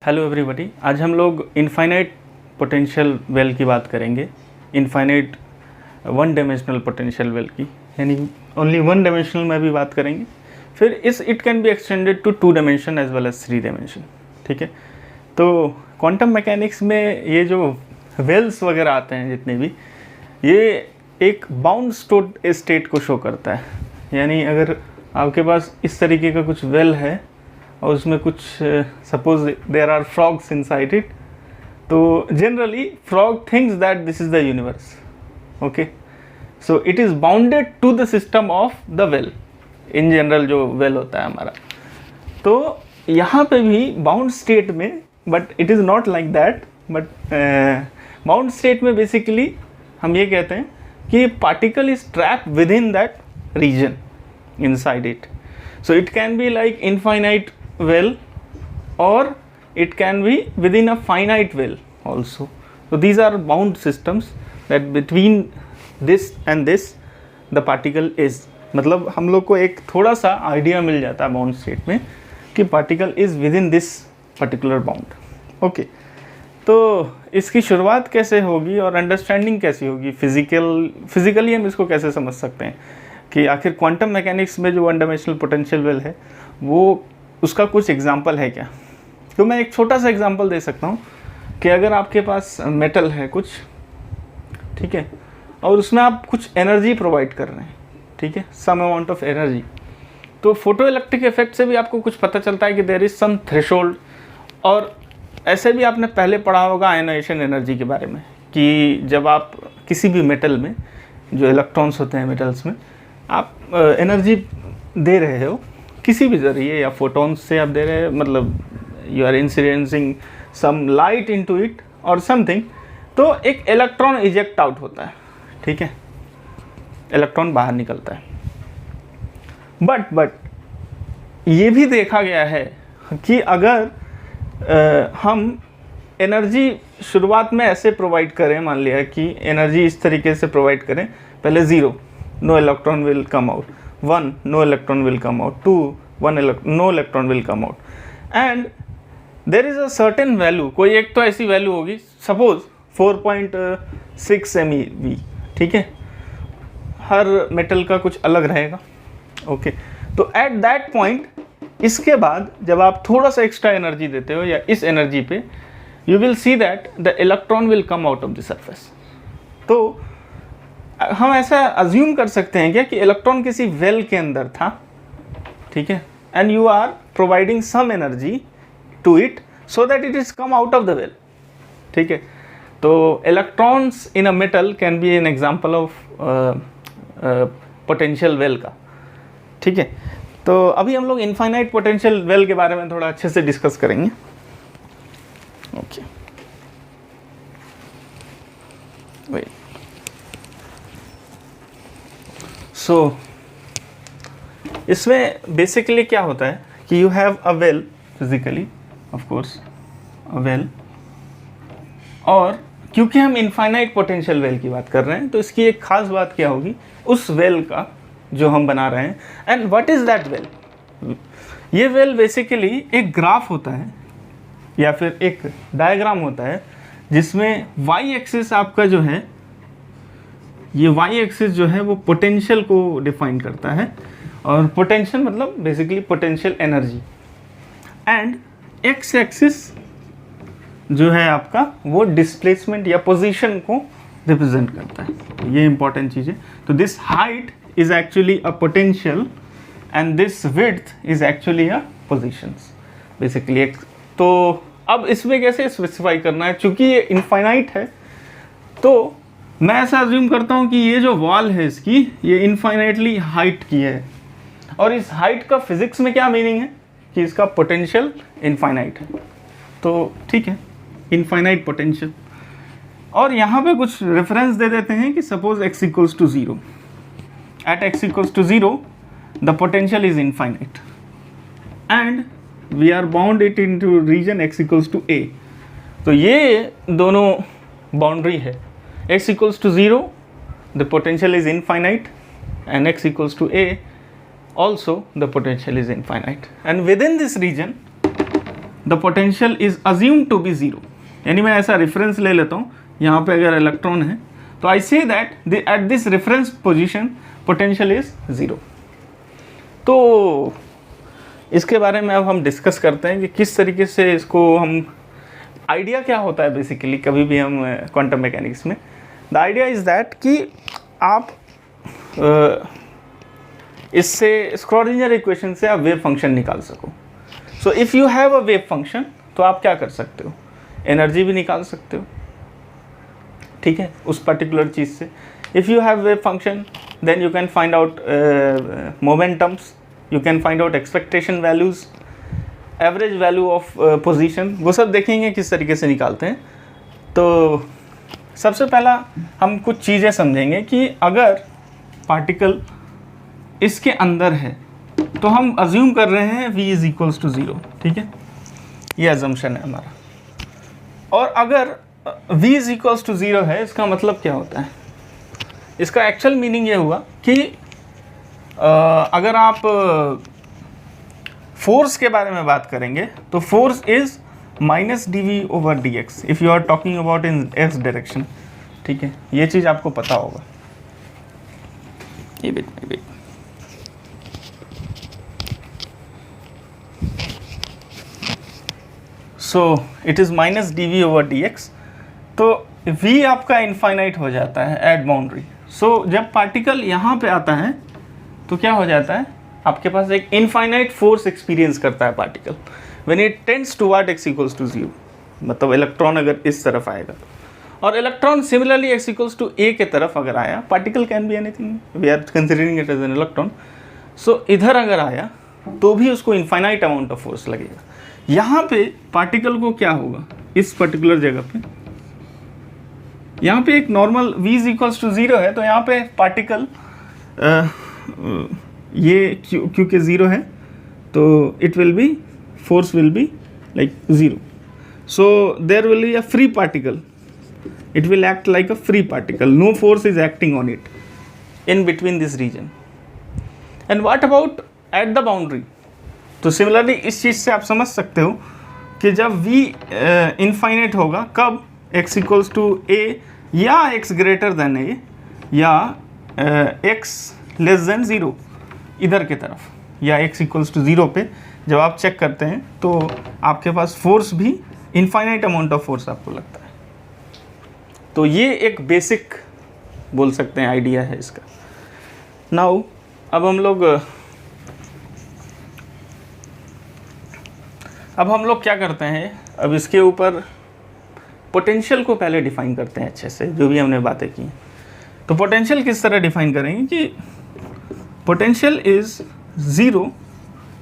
Hello everybody, आज हम लोग इनफाइनाइट पोटेंशियल वेल की बात करेंगे। Infinite one dimensional potential well की, यानी ओनली वन डायमेंशनल में भी बात करेंगे। फिर it can be extended to 2 dimension as well as 3 dimension. ठीक है, तो क्वांटम मैकेनिक्स में ये जो वेल्स वगैरह आते हैं जितने भी, ये एक बाउंड स्टेट को शो करता है। यानी अगर आपके पास इस तरीके का कुछ वेल है और उसमें कुछ suppose there are frogs inside it, तो generally frog thinks that this is the universe. Okay, so it is bounded to the system of the well. In general जो वेल होता है हमारा, तो यहाँ पे भी बाउंड स्टेट में, but it is not like that, but bound state में बेसिकली हम ये कहते हैं कि particle is trap within that region inside it. So it can be like infinite well, or it can be within a finite well also. So these are bound systems that between this and this the particle is, मतलब हम लोग को एक थोड़ा सा idea मिल जाता है bound state में कि particle is with in this particular bound. Okay, तो इसकी शुरुआत कैसे होगी और अंडरस्टैंडिंग कैसी होगी, फिजिकली हम इसको कैसे समझ सकते हैं कि आखिर क्वांटम मैकेनिक्स में जो वन डायमेंशनल पोटेंशियल वेल है वो उसका कुछ एग्जाम्पल है क्या। तो मैं एक छोटा सा एग्जाम्पल दे सकता हूँ कि अगर आपके पास मेटल है कुछ, ठीक है, और उसमें आप कुछ एनर्जी प्रोवाइड कर रहे हैं, ठीक है, सम अमाउंट ऑफ एनर्जी, तो फोटो इलेक्ट्रिक इफेक्ट से भी आपको कुछ पता चलता है कि देयर इज सम थ्रेशोल्ड। और ऐसे भी आपने पहले पढ़ा होगा आयनाइजेशन एनर्जी के बारे में कि जब आप किसी भी मेटल में, जो इलेक्ट्रॉन्स होते हैं मेटल्स में, आप एनर्जी दे रहे हो किसी भी जरिए, या फोटोन्स से आप दे रहे हैं, मतलब you are incidencing some light into it और समथिंग, तो एक इलेक्ट्रॉन इजेक्ट आउट होता है, ठीक है, इलेक्ट्रॉन बाहर निकलता है। बट ये भी देखा गया है कि अगर हम एनर्जी शुरुआत में ऐसे प्रोवाइड करें, मान लिया कि एनर्जी इस तरीके से प्रोवाइड करें, पहले 0 no electron will come out, 1 no electron will come out, 2 no electron will come out, and there is a certain value, कोई एक तो ऐसी वैल्यू होगी, सपोज 4.6 MeV, ठीक है, हर मेटल का कुछ अलग रहेगा। ओके, तो एट दैट पॉइंट, इसके बाद जब आप थोड़ा सा एक्स्ट्रा एनर्जी देते हो या इस एनर्जी पे, you will see that the electron will come out of the surface. तो हम ऐसा अज्यूम कर सकते हैं क्या कि इलेक्ट्रॉन किसी वेल के अंदर था, ठीक है, and you are providing some energy to it so that it is come out of the well, ठीक है। तो electrons in a metal can be an example of potential well का, ठीक है। तो अभी हम लोग इनफाइनाइट पोटेंशियल वेल के बारे में थोड़ा अच्छे से डिस्कस करेंगे। ओके, वेट, सो इसमें बेसिकली क्या होता है कि you have a well, physically of course a well, और क्योंकि हम इनफाइनाइट पोटेंशियल वेल की बात कर रहे हैं तो इसकी एक खास बात क्या होगी उस वेल का जो हम बना रहे हैं। And what is that well? ये वेल बेसिकली एक ग्राफ होता है या फिर एक डायग्राम होता है जिसमें वाई एक्सिस आपका जो है, ये वाई एक्सिस जो है वो पोटेंशियल को डिफाइन करता है, और पोटेंशियल मतलब basically potential energy, and x axis जो है आपका वो डिस्प्लेसमेंट या पोजीशन को रिप्रेजेंट करता है। ये इंपॉर्टेंट चीज़ है। तो this height is actually a potential and this width is actually a positions basically. तो अब इसमें कैसे स्पेसिफाई करना है, चूंकि ये इनफाइनाइट है तो मैं ऐसा अज्यूम करता हूँ कि ये जो वॉल है इसकी, ये इनफाइनाइटली हाइट की है, और इस हाइट का फिजिक्स में क्या मीनिंग है कि इसका पोटेंशियल इनफाइनाइट है। तो ठीक है, इनफाइनाइट पोटेंशियल। और यहाँ पे कुछ रेफरेंस दे देते हैं कि suppose x equals to 0, at x equals to 0 the potential is infinite and we are bound it into region x equals to a। तो ये दोनों बाउंड्री है, x equals to 0 the potential is infinite, and x equals to a also the potential is infinite, and within this region the potential is assume to be zero. यानी मैं ऐसा reference ले लेता हूँ, यहाँ पे अगर इलेक्ट्रॉन है तो I say that at this reference position potential is zero. तो इसके बारे में अब हम डिस्कस करते हैं कि किस तरीके से इसको हम, आइडिया क्या होता है बेसिकली कभी भी हम क्वांटम मैकेनिक्स में। द आइडिया इज़ दैट कि आप इससे स्क्रॉडिंजर इक्वेशन से आप वेव फंक्शन निकाल सको। सो if you have a wave function तो आप क्या कर सकते हो, एनर्जी भी निकाल सकते हो, ठीक है, उस पर्टिकुलर चीज़ से। If you have wave function then you can find out momentums, you can find out expectation values, average value of position, वो सब देखेंगे किस तरीके से निकालते हैं। तो सबसे पहला हम कुछ चीज़ें समझेंगे कि अगर पार्टिकल इसके अंदर है तो हम अज्यूम कर रहे हैं v is equals to zero, ठीक है, ये अजम्पशन है हमारा। और अगर v is equals to zero है, इसका मतलब क्या होता है, इसका एक्चुअल मीनिंग ये हुआ कि अगर आप फोर्स के बारे में बात करेंगे तो force is minus d over D x if you are talking about in x direction, ठीक है, ये चीज़ आपको पता होगा। ये bit so it is minus d v over D x. तो v आपका इनफाइनाइट हो जाता है एट बाउंड्री। सो जब पार्टिकल यहाँ पे आता है तो क्या हो जाता है, आपके पास एक इनफाइनाइट फोर्स एक्सपीरियंस करता है particle when it tends toward x equals to zero. मतलब इलेक्ट्रॉन अगर इस तरफ आएगा और electron similarly x equals to a के तरफ अगर आया, particle can be anything, we are considering it as an electron. So इधर अगर आया तो भी उसको इनफाइनाइट अमाउंट ऑफ फोर्स लगेगा। यहाँ पे पार्टिकल को क्या होगा, इस पर्टिकुलर जगह पे, यहाँ पे एक normal v is equals to zero है, तो यहाँ पे पार्टिकल ये क्योंकि ज़ीरो है तो it will be, force will be like zero. So there will be a free particle, it will act like a free particle, no force is acting on it in between this region. And what about at the boundary? तो similarly इस चीज़ से आप समझ सकते हो कि जब v infinite होगा, कब, x इक्वल्स टू a या x ग्रेटर देन a या x लेस देन ज़ीरो इधर के तरफ, या x इक्वल्स टू ज़ीरो पे जब आप चेक करते हैं तो आपके पास फोर्स भी इनफाइनाइट अमाउंट ऑफ फोर्स आपको लगता है। तो ये एक बेसिक बोल सकते हैं आइडिया है इसका। नाउ अब हम लोग क्या करते हैं, अब इसके ऊपर पोटेंशियल को पहले डिफाइन करते हैं अच्छे से, जो भी हमने बातें की। तो पोटेंशियल किस तरह डिफाइन करेंगे कि पोटेंशियल इज ज़ीरो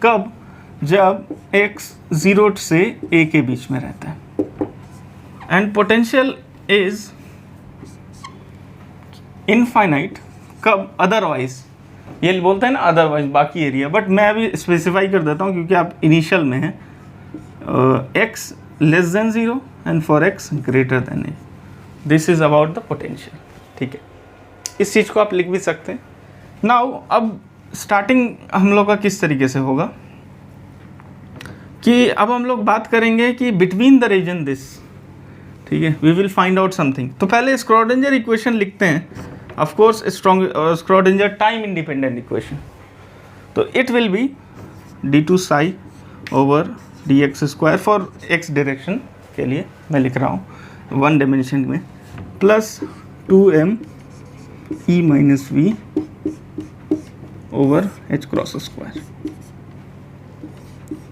कब, जब x ज़ीरो से a के बीच में रहता है, एंड पोटेंशियल इज इनफाइनाइट कब, अदरवाइज, ये बोलते हैं ना अदरवाइज बाकी एरिया, बट मैं अभी स्पेसिफाई कर देता हूँ क्योंकि आप इनिशियल में हैं, x less than zero and for x greater than a, this is about the potential, ठीक है। इस चीज़ को आप लिख भी सकते हैं। नाउ अब स्टार्टिंग हम लोग का किस तरीके से होगा कि अब हम लोग बात करेंगे कि बिटवीन द रीजन दिस, ठीक है, we will find out something. तो पहले स्क्रॉडिंजर इक्वेशन लिखते हैं, of course Schrodinger time independent equation. तो it will be d2 psi over dx square for x direction के लिए मैं लिख रहा हूँ वन डायमेंशन में, plus 2m e minus v over h cross square,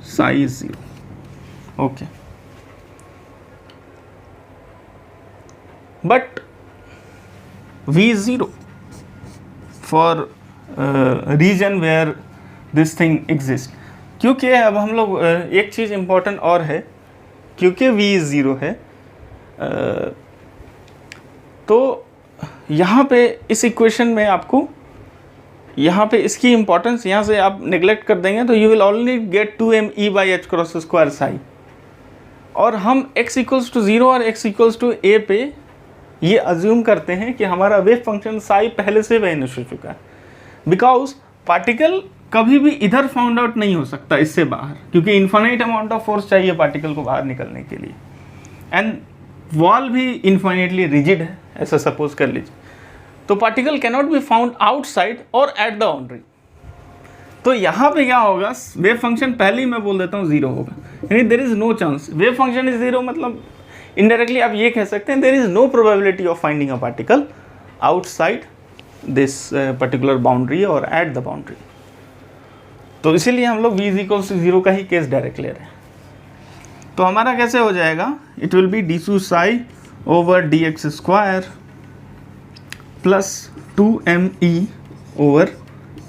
psi is 0, okay. But v is 0 for region where this thing exists. क्योंकि अब हम लोग एक चीज़ इम्पोर्टेंट और है, क्योंकि v is 0 है, तो यहाँ पे इस इक्वेशन में आपको यहाँ पे इसकी इम्पोर्टेंस यहाँ से आप नेग्लेक्ट कर देंगे तो you will only get 2m e by H cross square Sai, और हम x इक्वल्स टू 0 और x इक्वल्स टू a पे ये अज्यूम करते हैं कि हमारा वेव फंक्शन साई पहले से वैनिश हो चुका है, बिकॉज पार्टिकल कभी भी इधर फाउंड आउट नहीं हो सकता इससे बाहर, क्योंकि इन्फाइनाइट अमाउंट ऑफ फोर्स चाहिए पार्टिकल को बाहर निकलने के लिए, एंड वॉल भी इन्फाइनाइटली रिजिड है, ऐसा सपोज कर लीजिए। तो particle cannot be found outside और एट द बाउंड्री। तो यहाँ पे क्या होगा, वेव फंक्शन पहले ही मैं बोल देता हूँ जीरो होगा, यानी there is no chance. Wave function is zero मतलब इनडायरेक्टली आप ये कह सकते हैं there is no probability of finding a particle outside this particular boundary और एट द बाउंड्री। तो इसीलिए हम लोग v is equal to zero का ही केस डायरेक्ट ले रहे हैं। तो हमारा कैसे हो जाएगा, it will be d2 psi over dx square plus 2me over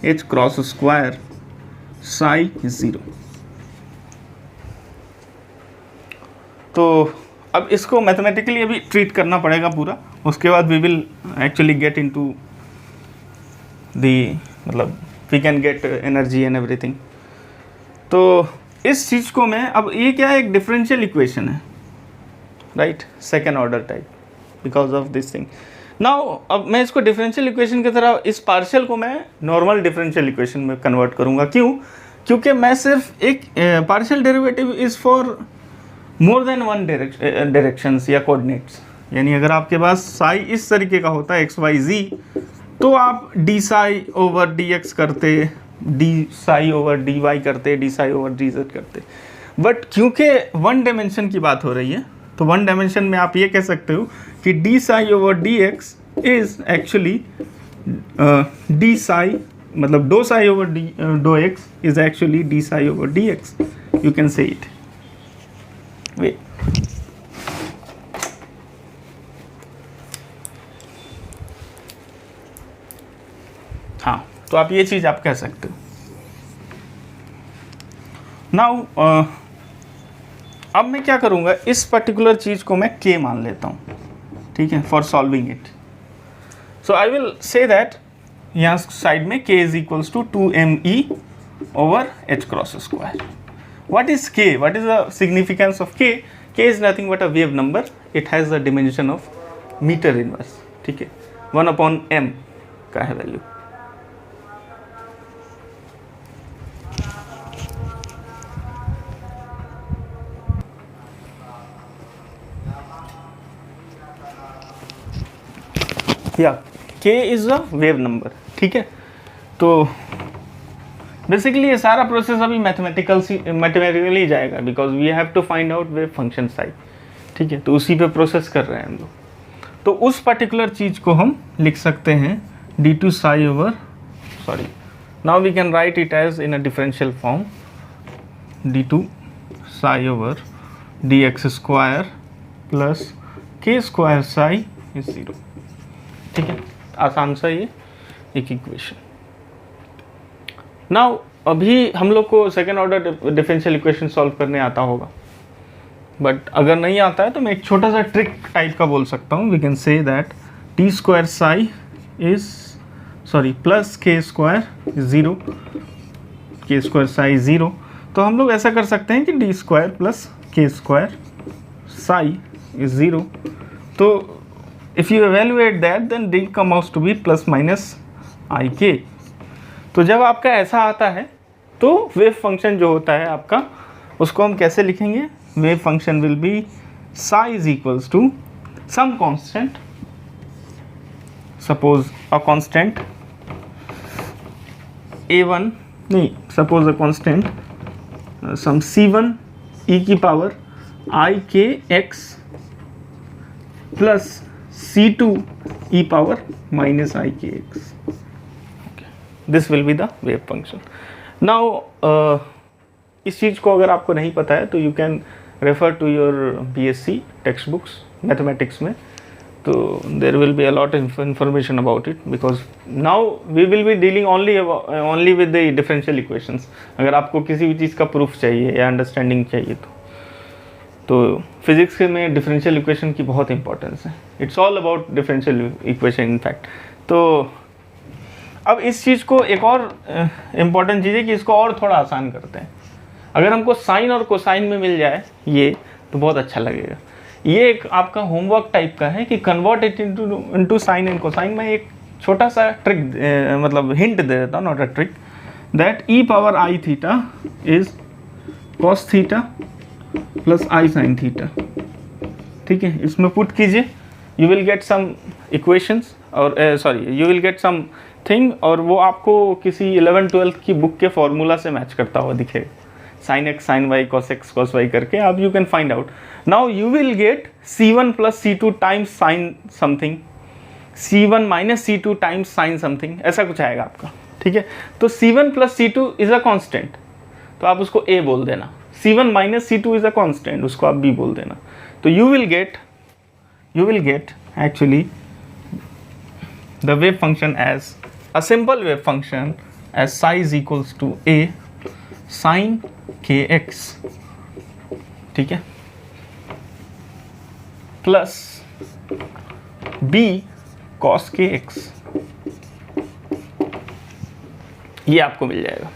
h cross square psi 0। तो अब इसको मैथमेटिकली अभी ट्रीट करना पड़ेगा पूरा, उसके बाद we will actually get into the, मतलब we can get energy and everything. तो इस चीज़ को मैं, अब ये क्या है, एक डिफरेंशियल इक्वेशन है, right, second order type, because of this thing. Now अब मैं इसको डिफरेंशियल इक्वेशन की तरह, इस पार्शियल को मैं नॉर्मल डिफरेंशियल इक्वेशन में कन्वर्ट करूँगा। क्यों? क्योंकि मैं सिर्फ एक partial derivative is for more than one directions या कोऑर्डिनेट्स, यानी अगर आपके पास साई इस तरीके का होता है एक्स वाई जी, तो आप D psi over D X करते, D psi over D Y करते, D psi over D Z करते। बट क्योंकि वन डायमेंशन की बात हो रही है, तो वन डायमेंशन में आप ये कह सकते हो कि D psi over D X is actually D psi, मतलब डो साई ओवर डी डो X is actually D psi over D X, you can say it. वे हाँ, तो आप ये चीज़ आप कह सकते हो। नाउ अब मैं क्या करूँगा, इस पर्टिकुलर चीज़ को मैं k मान लेता हूँ, ठीक है, for solving it. So I will say that यहाँ साइड में k is equals to 2me over h cross square. What is k? What is the significance of k? K is nothing but a wave number. It has the dimension of meter inverse. ठीक है, 1/m का है value. या k is a wave number, ठीक है। तो basically ये सारा प्रोसेस अभी मैथमेटिकली जाएगा, because we have to find out wave function side, ठीक है। तो उसी पे प्रोसेस कर रहे हैं हम लोग। तो उस पर्टिकुलर चीज़ को हम लिख सकते हैं d2 psi over, sorry, now we can write it as in a differential form, d2 psi over dx square plus k square psi is 0, ठीक है। आसान सा ये एक इक्वेशन। नाउ अभी हम लोग को second order differential equation solve करने आता होगा, बट अगर नहीं आता है तो मैं एक छोटा सा ट्रिक टाइप का बोल सकता हूँ। We can say that t square psi is, sorry, plus के square is 0, k square Sai 0। तो हम लोग ऐसा कर सकते हैं कि डी स्क्वायर प्लस के स्क्वायर साई इज 0। तो if you evaluate that then D come out to be plus minus I K. तो जब आपका ऐसा आता है तो वेव फंक्शन जो होता है आपका, उसको हम कैसे लिखेंगे, wave function will be psi is equals to some constant, suppose a constant a1, नहीं, suppose a constant some c1 e की power i k x plus c2 e power minus i k x। This will be the wave function. Now इस चीज़ को अगर आपको नहीं पता है तो you can refer to your BSc text books mathematics में, तो there will be a lot of information about it, because now we will be dealing only with the differential equations. अगर आपको किसी भी चीज़ का प्रूफ चाहिए या अंडरस्टैंडिंग चाहिए तो फिजिक्स में डिफरेंशियल इक्वेशन की बहुत इंपॉर्टेंस है। It's all about differential equation in fact. तो अब इस चीज़ को एक और इम्पॉर्टेंट चीज़ है कि इसको और थोड़ा आसान करते हैं। अगर हमको साइन और कोसाइन में मिल जाए ये, तो बहुत अच्छा लगेगा। ये एक आपका होमवर्क टाइप का है कि convert it into sine and cosine. मैं एक छोटा सा ट्रिक, मतलब हिंट दे देता हूँ, not a trick, that E power I theta is cos theta plus I sine theta. ठीक है, इसमें पुट कीजिए, you will get some equations और you will get something, और वो आपको किसी 11th-12th की बुक के फॉर्मूला से मैच करता हुआ दिखेगा, sine x sine y cos x cos y करके आप you can find out. Now you will get C1 plus C2 times sine something, C1 minus C2 times sine something, ऐसा कुछ आएगा आपका। ठीक है, तो C1 plus C2 is a constant, तो आप उसको A बोल देना, C1 minus C2 is a constant, उसको आप B बोल देना। तो you will gate actually the wave function as a simple wave function as psi is equals to A sin kx, ठीक है, प्लस B cos kx, ये आपको मिल जाएगा।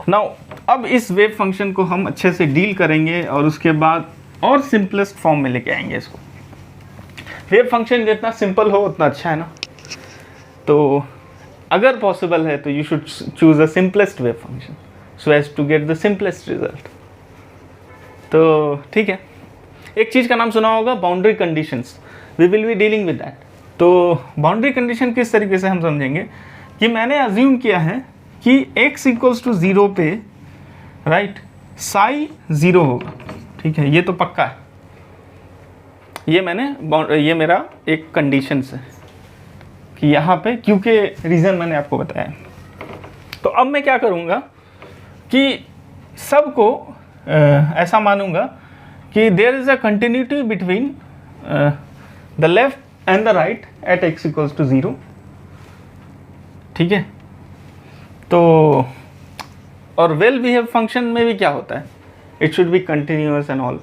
नाउ अब इस वेव फंक्शन को हम अच्छे से डील करेंगे और उसके बाद और सिंपलेस्ट फॉर्म में लेके आएंगे इसको। वेव फंक्शन जितना सिंपल हो उतना अच्छा है ना, तो अगर पॉसिबल है तो you should choose the simplest wave function so as to get the simplest result. तो ठीक है, एक चीज़ का नाम सुना होगा boundary conditions, we will be dealing with that. तो बाउंड्री कंडीशन किस तरीके से हम समझेंगे कि मैंने अज्यूम किया है कि x इक्वल्स टू 0 पे राइट साई 0 होगा। ठीक है, ये तो पक्का है, ये मेरा एक कंडीशन है कि यहाँ पे, क्योंकि रीज़न मैंने आपको बताया। तो अब मैं क्या करूँगा कि सबको ऐसा मानूंगा कि there is a continuity between the left and the right at x equals to 0। ठीक है, तो और वेल बिहेव फंक्शन में भी क्या होता है, it should be continuous and all,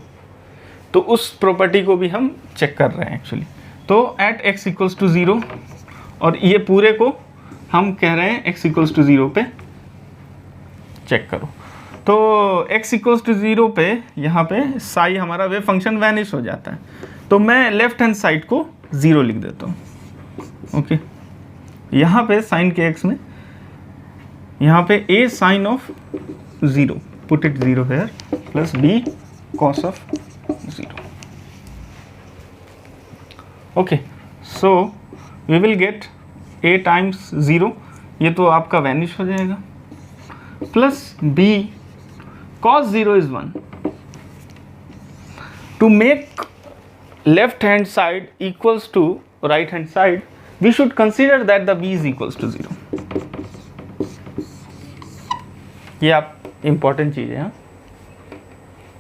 तो उस प्रॉपर्टी को भी हम चेक कर रहे हैं एक्चुअली। तो एट x इक्वल्स टू 0, और ये पूरे को हम कह रहे हैं x इक्वल्स टू 0 पे चेक करो। तो x इक्वल्स टू 0 पे यहाँ पे साई हमारा वेव फंक्शन वैनिश हो जाता है, तो मैं लेफ्ट हैंड साइड को 0 लिख देता हूँ। ओके, यहाँ पे साइन के x में यहाँ पे a sine of 0, put it 0 here, plus b cos of 0। Okay, so we will get a times 0, ये तो आपका वैनिश हो जाएगा, plus b cos 0 is 1। To make left hand side equals to right hand side, we should consider that the b is equals to 0। ये आप important चीज़ है, हाँ,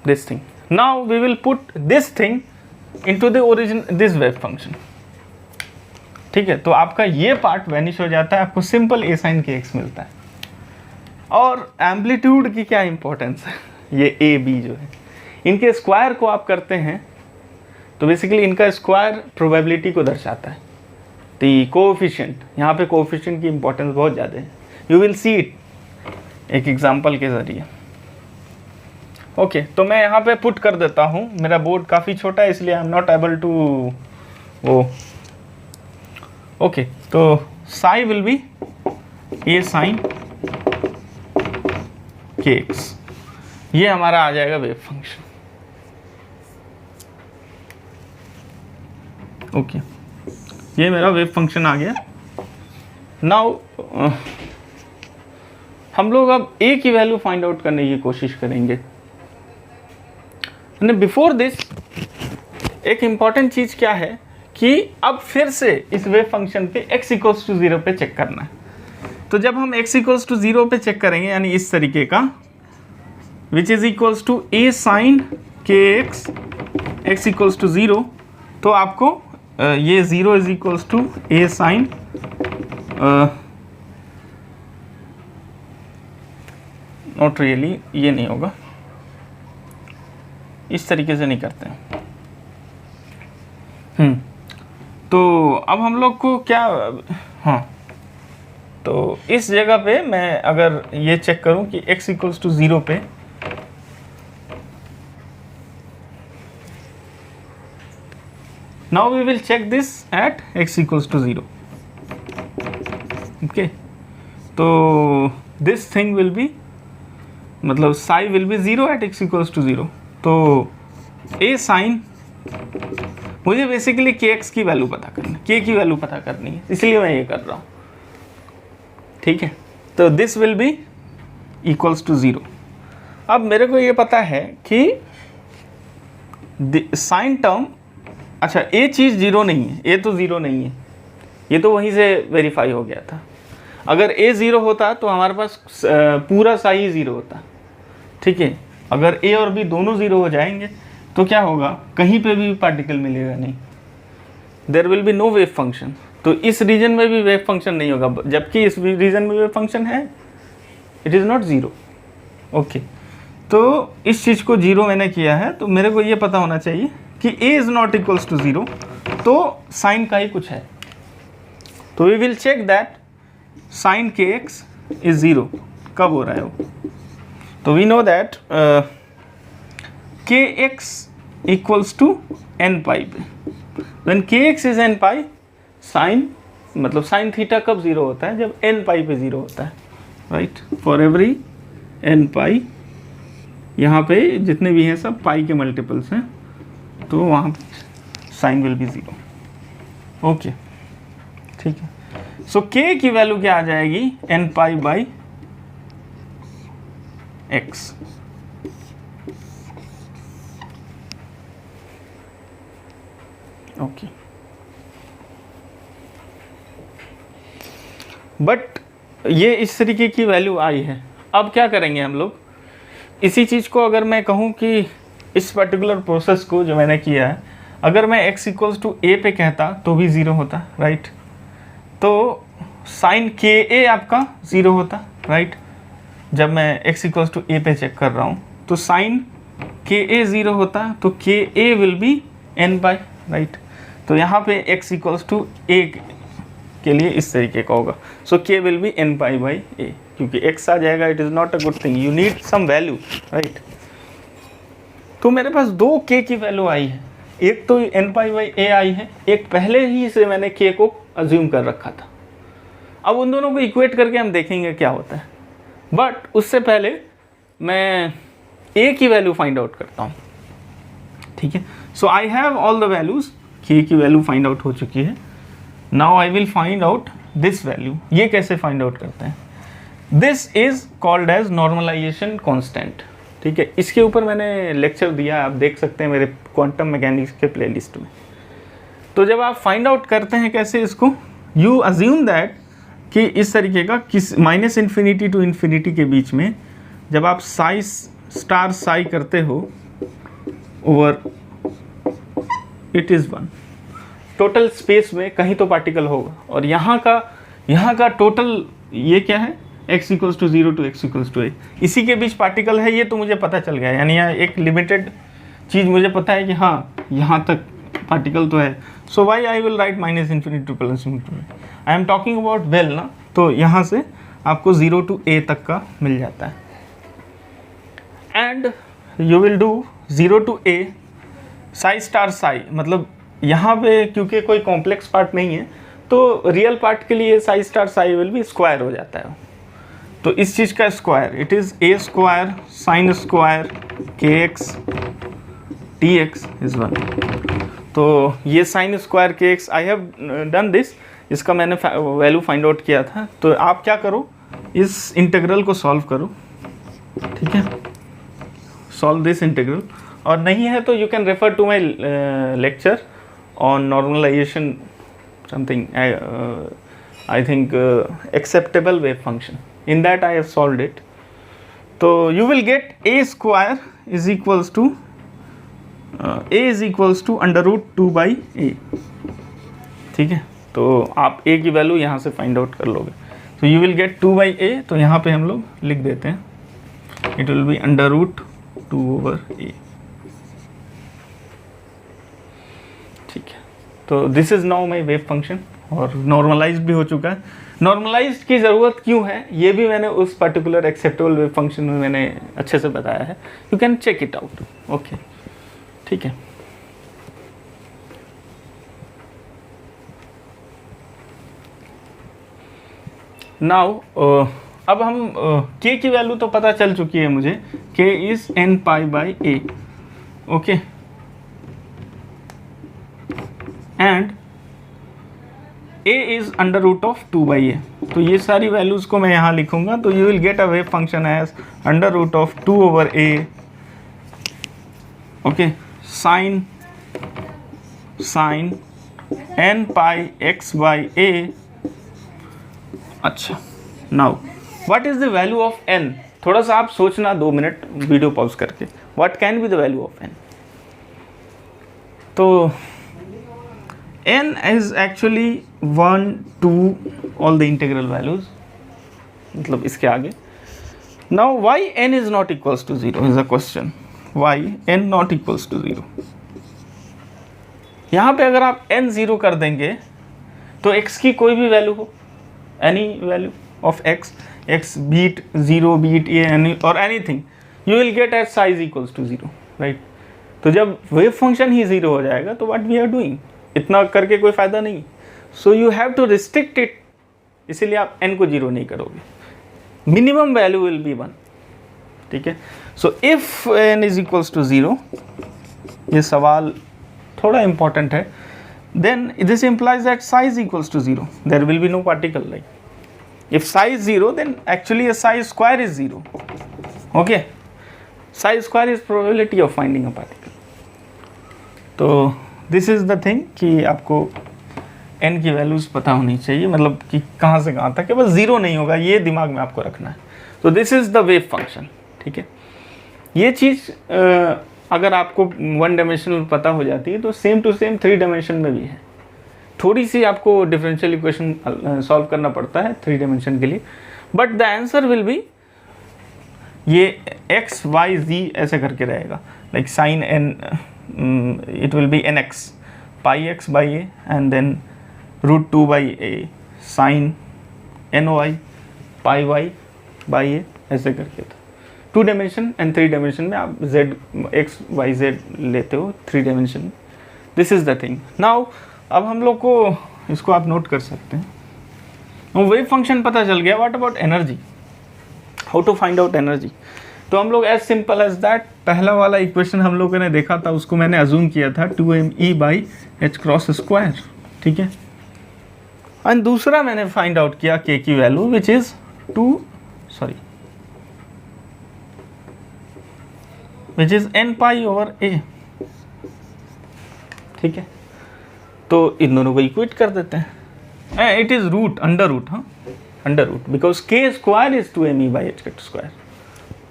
this thing। Now we will put this thing into the origin this wave function। ठीक है, तो आपका ये part vanish हो जाता है, आपको सिंपल a sin kx मिलता है। और एम्पलीट्यूड की क्या इंपॉर्टेंस है, ये a b जो है, इनके स्क्वायर को आप करते हैं तो बेसिकली इनका स्क्वायर प्रोबेबिलिटी को दर्शाता है। तो कोएफिशिएंट, यहाँ पे कोएफिशिएंट की इंपॉर्टेंस बहुत ज़्यादा है, यू विल सी इट एक एग्जांपल के ज़रिए। ओके, तो मैं यहाँ पे पुट कर देता हूँ, मेरा बोर्ड काफ़ी छोटा है इसलिए I am not able to वो। ओके, तो psi will be a sine kx, ये हमारा आ जाएगा वेव फंक्शन। ओके, ये मेरा वेव फंक्शन आ गया। नाउ हम लोग अब a की वैल्यू फाइंड आउट करने की कोशिश करेंगे। बिफोर दिस एक इम्पॉर्टेंट चीज़ क्या है कि अब फिर से इस वेव फंक्शन पे x इक्वल्स टू 0 पे चेक करना है। तो जब हम x इक्वल्स टू 0 पे चेक करेंगे, यानी इस तरीके का, which is equals to a sine kx x equals to 0, तो आपको ये 0 is equals to a sine not really, ये नहीं होगा, इस तरीके से नहीं करते हैं। तो अब हम लोग को क्या, हाँ, तो इस जगह पे मैं अगर ये चेक करूं कि x इक्वल्स टू 0 पे now we will check this at x equals to 0। Okay, तो दिस थिंग विल बी, मतलब psi will be 0 at x equals to 0। तो ए साइन, मुझे बेसिकली kx की वैल्यू पता करनी, k की वैल्यू पता करनी है, इसलिए मैं ये कर रहा हूँ, ठीक है। तो this will be equals to 0। अब मेरे को ये पता है कि साइन टर्म, अच्छा ये चीज़ 0 नहीं है, ये तो 0 नहीं है, ये तो वहीं से वेरीफाई हो गया था। अगर a 0 होता तो हमारे पास पूरा साई 0 होता, ठीक है। अगर a और b दोनों 0 हो जाएंगे तो क्या होगा, कहीं पे भी पार्टिकल मिलेगा नहीं, there will be no wave function. तो इस रीजन में भी वेव फंक्शन नहीं होगा, जबकि इस रीजन में वेव फंक्शन है, इट इज़ नॉट 0। ओके, तो इस चीज़ को 0 मैंने किया है, तो मेरे को ये पता होना चाहिए कि a is not equals to 0, तो साइन का ही कुछ है। तो we will check that sine kx is 0, कब हो रहा है वो। तो we know that kx equals to n pi पे, when kx is n pi, sine मतलब साइन थीटा कब 0 होता है, जब n पाई पे 0 होता है, राइट। फॉर एवरी n पाई, यहाँ पे जितने भी हैं सब पाई के मल्टीपल्स हैं, तो वहाँ साइन विल बी 0। ओके, ठीक है। सो k की वैल्यू क्या आ जाएगी, n pi by x। Okay, but ये इस तरीके की वैल्यू आई है। अब क्या करेंगे हम लोग, इसी चीज़ को अगर मैं कहूँ कि इस पर्टिकुलर प्रोसेस को जो मैंने किया है, अगर मैं x इक्वल्स टू a पे कहता तो भी 0 होता, राइट। तो साइन ka आपका 0 होता, राइट। जब मैं x इक्वल्स टू a पे चेक कर रहा हूँ तो साइन ka 0 होता, तो ka will be n by, right. तो यहाँ पे x इक्वल्स टू a के लिए इस तरीके का होगा। So k will be n pi by a, क्योंकि x आ जाएगा, it is not a good thing, you need some value, right. तो मेरे पास दो k की वैल्यू आई है, एक तो n पाई बाई a आई है, एक पहले ही से मैंने k को अज्यूम कर रखा था। अब उन दोनों को इक्वेट करके हम देखेंगे क्या होता है, बट उससे पहले मैं a की वैल्यू फाइंड आउट करता हूँ, ठीक है। So I have all the values, k की वैल्यू फाइंड आउट हो चुकी है। Now I will find out this value. ये कैसे फाइंड आउट करते हैं, this is called as normalization constant, ठीक है। इसके ऊपर मैंने लेक्चर दिया, आप देख सकते हैं मेरे क्वांटम मैकेनिक्स के प्लेलिस्ट में। तो जब आप फाइंड आउट करते हैं कैसे इसको, यू अज्यूम दैट कि इस तरीके का किस माइनस इन्फिनिटी टू इन्फिनिटी के बीच में जब आप साई स्टार साई करते हो over it is 1, total space में कहीं तो पार्टिकल होगा, और यहाँ का टोटल ये क्या है, x equals to 0 to x equals to a, इसी के बीच पार्टिकल है, ये तो मुझे पता चल गया। यानी यहाँ एक लिमिटेड चीज़ मुझे पता है कि हाँ यहाँ तक पार्टिकल तो है। So why I will write minus infinity to plus infinity, I am talking about well ना, तो यहाँ से आपको 0 टू a तक का मिल जाता है। And you will do 0 to a psi star psi, मतलब यहाँ पे क्योंकि कोई कॉम्प्लेक्स पार्ट नहीं है, तो रियल पार्ट के लिए साई स्टार साई विल भी स्क्वायर हो जाता है। तो इस चीज़ का square, it is a square sine square kx dx is 1। तो ये sine square kx, I have done this, इसका मैंने वैल्यू फाइंड आउट किया था। तो आप क्या करो, इस इंटीग्रल को सॉल्व करो, ठीक है, सॉल्व दिस इंटीग्रल। और नहीं है तो you can refer to my lecture on normalization something, I think acceptable wave function, in that I have solved it. So you will get a square is equals to a is equals to under root 2 by a, ठीक है। तो आप a की value यहाँ से find out कर लोगे, तो you will get 2 by a, तो यहाँ पे हम लोग लिख देते हैं, it will be under root 2 over a, ठीक है। तो this is now my wave function, और नॉर्मलाइज भी हो चुका है। नॉर्मलाइज की ज़रूरत क्यों है, ये भी मैंने उस पर्टिकुलर एक्सेप्टेबल वेव फंक्शन में मैंने अच्छे से बताया है, you can check it out, okay, ठीक है। नाउ अब हम k की वैल्यू तो पता चल चुकी है मुझे, k is n pi by a, okay, and a is under root of 2 by a। तो ये सारी वैल्यूज को मैं यहाँ लिखूंगा, तो you will get a wave function as under root of 2 over a, okay, sine n pi x by a। अच्छा, now what is the value of n? थोड़ा सा आप सोचना 2 मिनट वीडियो पॉज करके, what can be the value of n? तो n is actually 1 2 all the integral values, मतलब इसके आगे। now why n is not equals to 0 is a question, why n not equals to 0? यहाँ पे अगर आप n 0 कर देंगे तो x की कोई भी वैल्यू हो, any value of x beat 0 beat a any or anything, you will get as size equals to 0, right? तो जब वेव फंक्शन ही 0 हो जाएगा तो what we are doing, इतना करके कोई फायदा नहीं। So you have to restrict it, इसीलिए आप n को 0 नहीं करोगे, मिनिमम वैल्यू विल बी 1, ठीक है। So if n is equals to 0, ये सवाल थोड़ा इंपॉर्टेंट है, then this implies that psi equals to 0, there will be no particle, like if psi 0 then actually psi square is 0, okay, psi square is probability of finding a particle. तो this is the thing कि आपको n की values पता होनी चाहिए, मतलब कि कहाँ से कहाँ तक, केवल 0 नहीं होगा, ये दिमाग में आपको रखना है। तो this is the wave function, ठीक है। ये चीज़ अगर आपको 1 डायमेंशनल पता हो जाती है तो सेम टू सेम 3 डायमेंशन में भी है। थोड़ी सी आपको डिफरेंशियल इक्वेशन सॉल्व करना पड़ता है 3 डायमेंशन के लिए, but the answer will be ये x y z ऐसे करके रहेगा, like sine n, it will be nx pi x by a and then root 2 by a sin ny pi y by a, ऐसे करके था। 2 dimension and 3 dimension में आप z x y z लेते हो 3 डायमेंशन में। This is the thing. Now अब हम लोग को इसको आप नोट कर सकते हैं, वेव फंक्शन पता चल गया, what about energy, how to find out energy? तो हम लोग एज सिंपल एज दैट, पहला वाला इक्वेशन हम लोगों ने देखा था, उसको मैंने अज्यूम किया था 2me by H cross square, ठीक है। एंड दूसरा मैंने फाइंड आउट किया k की value which is which is n pi over a, ठीक है। तो इन दोनों को इक्वेट कर देते हैं, it is root under root, हाँ under root, because k square is 2me by H square,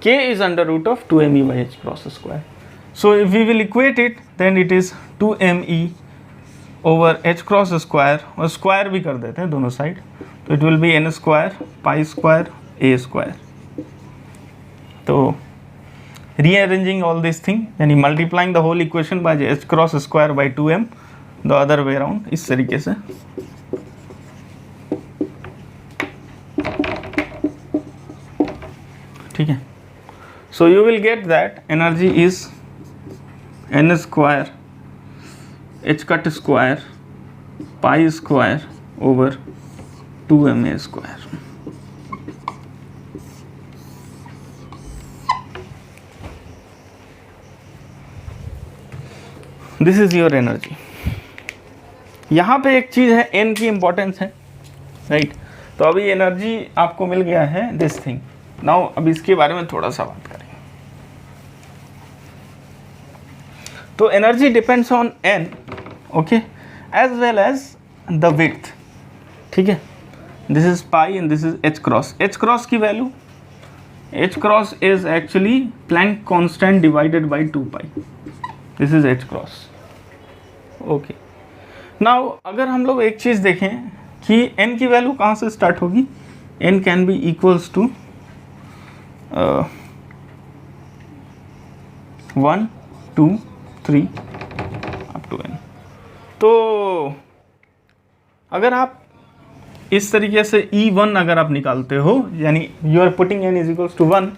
k is under root of 2me by h cross square. So if we will equate it, then it is 2me over h cross square, और square भी कर देते हैं दोनों side, तो it will be n square pi square a square. तो rearranging all this thing, यानी multiplying the whole equation by h cross square by 2m, the other way around, इस तरीके से। ठीक है। So you will get that energy is n square h cut square pi square over 2ma square. This is your energy. यहाँ पे एक चीज़ है, n की इम्पोर्टेंस है, राइट। तो अभी एनर्जी आपको मिल गया है दिस थिंग। नाउ अब इसके बारे में थोड़ा सा बात करें। तो energy depends on n, okay, as well as the width, ठीक है। This is pi and this is h cross. h cross की value, h cross is actually Planck constant divided by 2 pi, this is h cross, okay. Now अगर हम लोग एक चीज़ देखें कि n की वैल्यू कहाँ से स्टार्ट होगी, n can be equals to 1 2 3 up to n। तो अगर आप इस तरीके से E1 अगर आप निकालते हो, यानी you are putting n is equals to 1,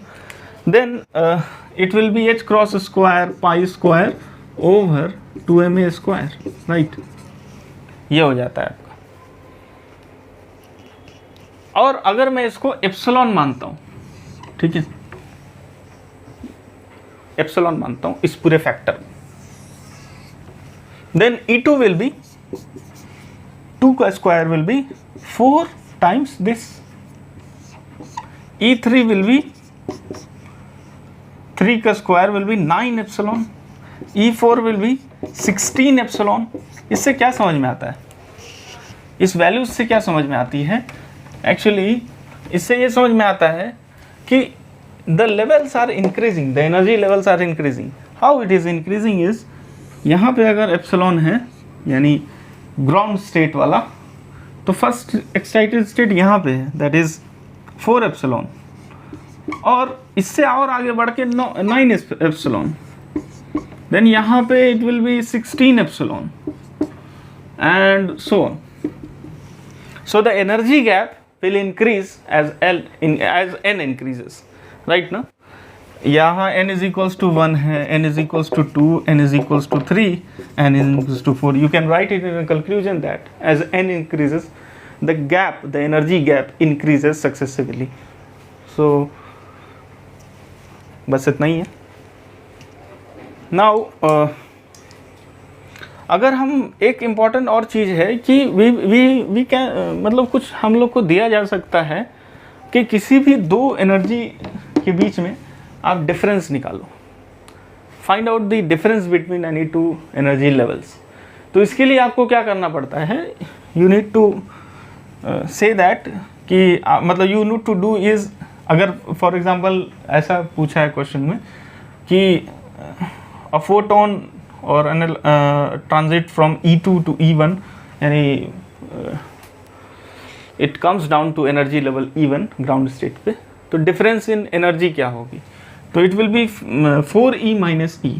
then it will be h cross square pi square over 2ma square, right. ये हो जाता है आपका। और अगर मैं इसको एप्सिलॉन मानता हूँ, ठीक है, एप्सिलॉन मानता हूँ इस पूरे factor, then E2 will be 2 का square will be 4 times this, E3 will be 3 का square will be 9 epsilon, E4 will be 16 epsilon. इससे क्या समझ में आता है, इस वैल्यूज से क्या समझ में आती है, एक्चुअली इससे ये समझ में आता है कि the levels are increasing, the energy levels are increasing. How it is increasing is, यहाँ पे अगर एप्सिलॉन है यानी ग्राउंड स्टेट वाला, तो फर्स्ट एक्साइटेड स्टेट यहाँ पे है, दैट इज 4 एप्सिलॉन, और इससे और आगे बढ़ के 9 एप्सिलॉन, देन यहाँ पे it will B 16 epsilon and so on. So the energy gap will increase as n increases, right ना? यहाँ n is equals to 1 है, n is equals to 2, n is equals to 3, n is equals to 4. You can write it in a conclusion that as n increases, the gap, the energy gap increases successively. So बस इतना ही है। Now अगर हम एक important और चीज़ है कि we can, मतलब कुछ हम लोग को दिया जा सकता है कि किसी भी दो एनर्जी के बीच में आप डिफरेंस निकालो, find out the difference between any two energy levels. तो इसके लिए आपको क्या करना पड़ता है, you need to say that कि मतलब you need to do is, अगर फॉर एग्जांपल ऐसा पूछा है क्वेश्चन में कि अ फोटोन और transit from E2 to E1, यानी it comes down to energy level E1 ground state पे, तो डिफरेंस इन एनर्जी क्या होगी, तो it will B 4E minus E,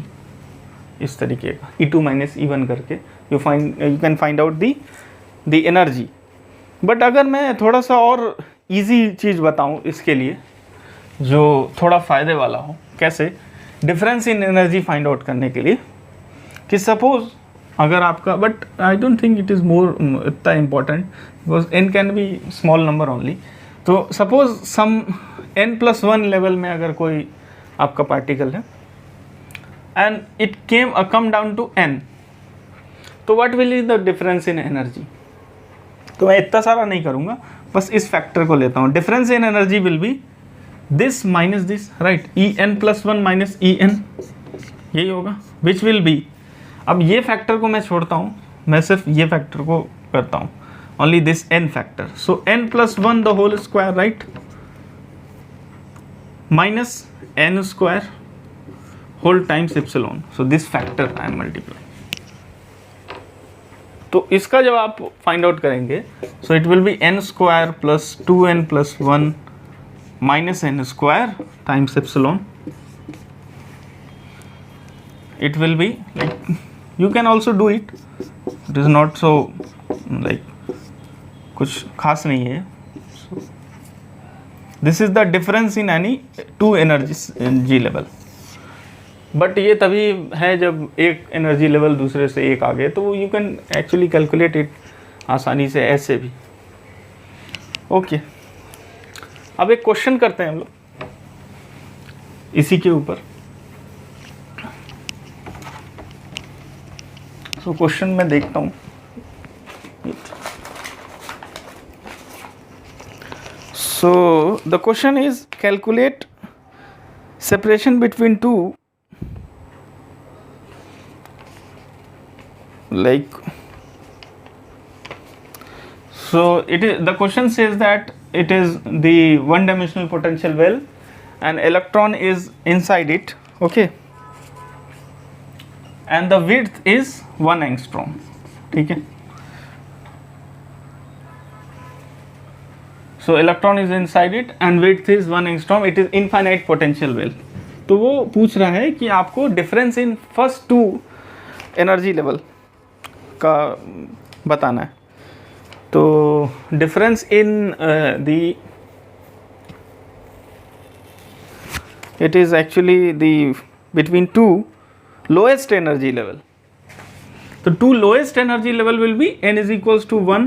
इस तरीके का E2 माइनस E1 करके you can find out the energy. But अगर मैं थोड़ा सा और इजी चीज़ बताऊं इसके लिए जो थोड़ा फ़ायदे वाला हो, कैसे difference in energy find out करने के लिए, कि सपोज अगर आपका, but I don't think it is more इतना important because n can be small number only. तो सपोज सम n+1 लेवल में अगर कोई आपका पार्टिकल है and it come down to n, तो what will is the difference in energy. तो मैं इतना सारा नहीं करूँगा, बस इस फैक्टर को लेता हूँ। Difference in energy will be this minus this, right, En+1 minus En, यही होगा, विच विल बी, अब ये फैक्टर को मैं छोड़ता हूँ, मैं सिर्फ ये फैक्टर को करता हूँ, only this n factor, so n+1 the whole square, right, minus n square whole times epsilon, so this factor I am multiply. तो इसका जब आप फाइंड आउट करेंगे, so it will be n square plus 2n+1 minus n square times epsilon. It will be like, you can also do it, it is not so like कुछ खास नहीं है। So this is the difference in any two energy level, but ये तभी है जब एक energy level दूसरे से एक आगे, तो you can actually calculate it आसानी से ऐसे भी। ओके, अब एक क्वेश्चन करते हैं हम लोग इसी के ऊपर। तो क्वेश्चन मैं देखता हूँ, so the question is calculate separation between two, like, so it is, the question says that it is the one dimensional potential well and electron is inside it, okay, and the width is 1 angstrom, ठीक है। So electron is inside it and width is 1 angstrom, it is infinite potential well। तो वो पूछ रहा है कि आपको difference in first two energy level का बताना है। तो difference in the, it is actually the between two lowest energy level. The two lowest energy level will be n is equals to 1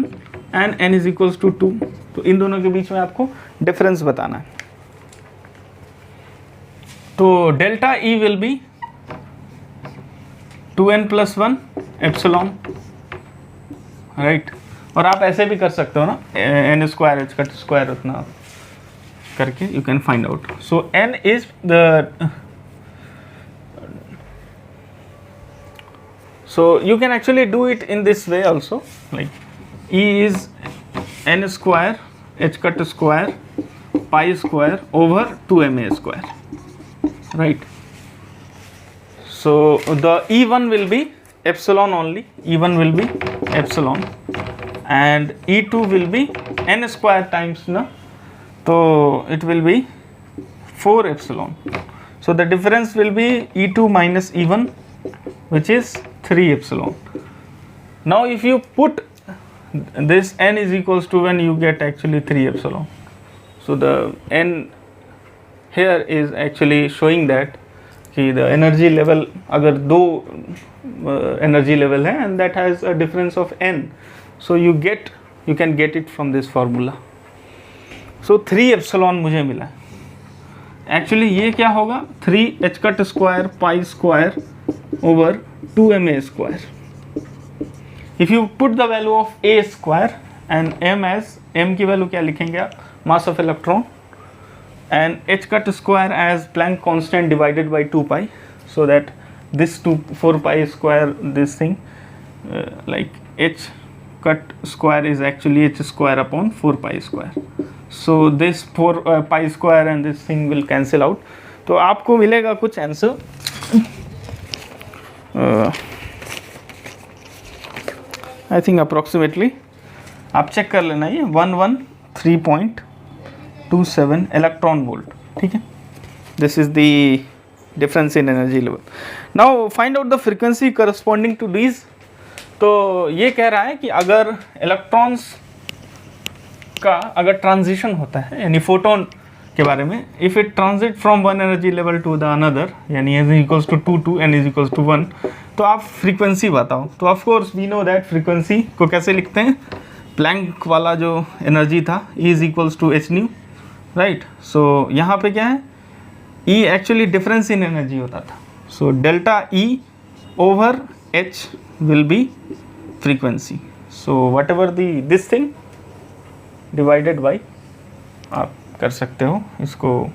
and n is equals to 2. तो इन दोनों के बीच में आपको difference बताना है। तो delta E will be 2n+1 epsilon, right. और आप ऐसे भी कर सकते हो ना, n square H cut square उतना करके you can find out. So n is the, so you can actually do it in this way also, like E is n square h cut square pi square over 2ma square, right? So the E1 will be epsilon only, E1 will be epsilon and E2 will be n square times na, so it will be 4 epsilon. So the difference will be E2 minus E1, which is 3 epsilon. Now if you put this n is equals to 1, you get actually 3 epsilon. So the n here is actually showing that कि the energy level, अगर दो energy level है and that has a difference of n, so you can get it from this formula. So 3 epsilon मुझे मिला है। Actually ये क्या होगा, 3 h cut square pi square over 2ma square. If you put the value of a square and m as, m की value क्या लिखेंगे आप, mass of electron, and h cut square as Planck constant divided by 2 pi, so that this 4 pi square, this thing like h cut square is actually h square upon 4 pi square. So this 4 pi square and this thing will cancel out. तो आपको मिलेगा कुछ answer I think approximately, आप चेक कर लेना, ये 113.27 electron volt, ठीक है। This is the difference in energy level. Now find out the frequency corresponding to these. तो ये कह रहा है कि अगर इलेक्ट्रॉन्स का अगर ट्रांजिशन होता है, यानी फोटोन के बारे में, if it transit from one energy level to the another, यानी n equals to 2 to n equals to 1, तो आप फ्रीक्वेंसी बताओ। तो of course we know that frequency को कैसे लिखते हैं, प्लैंक वाला जो एनर्जी था E is equals to H nu, right. So यहाँ पे क्या है, E actually difference in energy होता था। So delta E over H will be frequency. So whatever this thing divided by, आप कर सकते हो इसको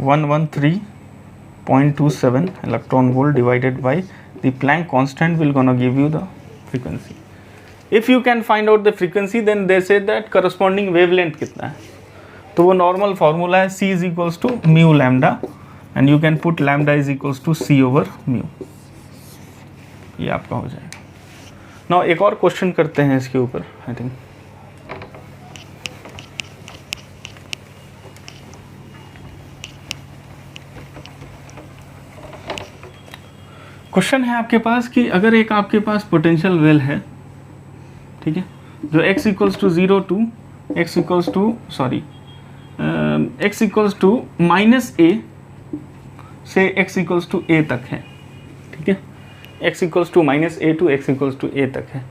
113.27 electron volt divided by the Planck constant will gonna give you the frequency. If you can find out the frequency, then they say that corresponding wavelength कितना है, तो वो normal formula है C is equals to mu lambda and you can put lambda is equals to C over mu, ये आपका हो जाएगा। Now एक और क्वेश्चन करते हैं इसके ऊपर, आई थिंक क्वेश्चन है आपके पास कि अगर एक आपके पास पोटेंशियल वेल है, ठीक है, जो x equals to 0 to x equals to -a से x इक्वल्स टू a तक है, ठीक है, x equals to -a to x equals to a तक है।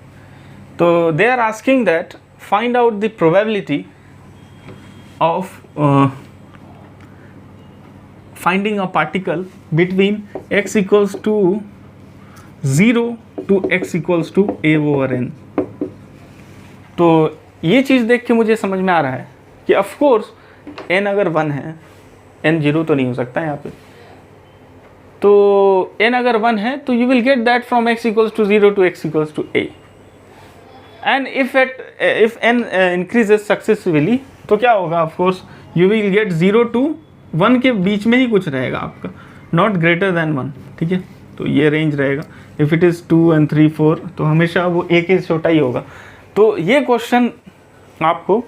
तो they are asking that find out the probability of finding a particle between x equals to 0 to x equals to a over n। तो ये चीज़ देख के मुझे समझ में आ रहा है कि ऑफ कोर्स n अगर 1 है, n 0 तो नहीं हो सकता यहाँ पे, तो n अगर 1 है तो you will get that from x equals to 0 to x equals to a, and if n increases successively तो क्या होगा, of course you will gate 0 to 1 के बीच में ही कुछ रहेगा आपका, नॉट ग्रेटर देन 1, ठीक है। तो ये रेंज रहेगा, इफ़ इट इज़ 2 and 3 4 तो हमेशा वो a के छोटा ही होगा। तो ये क्वेश्चन आपको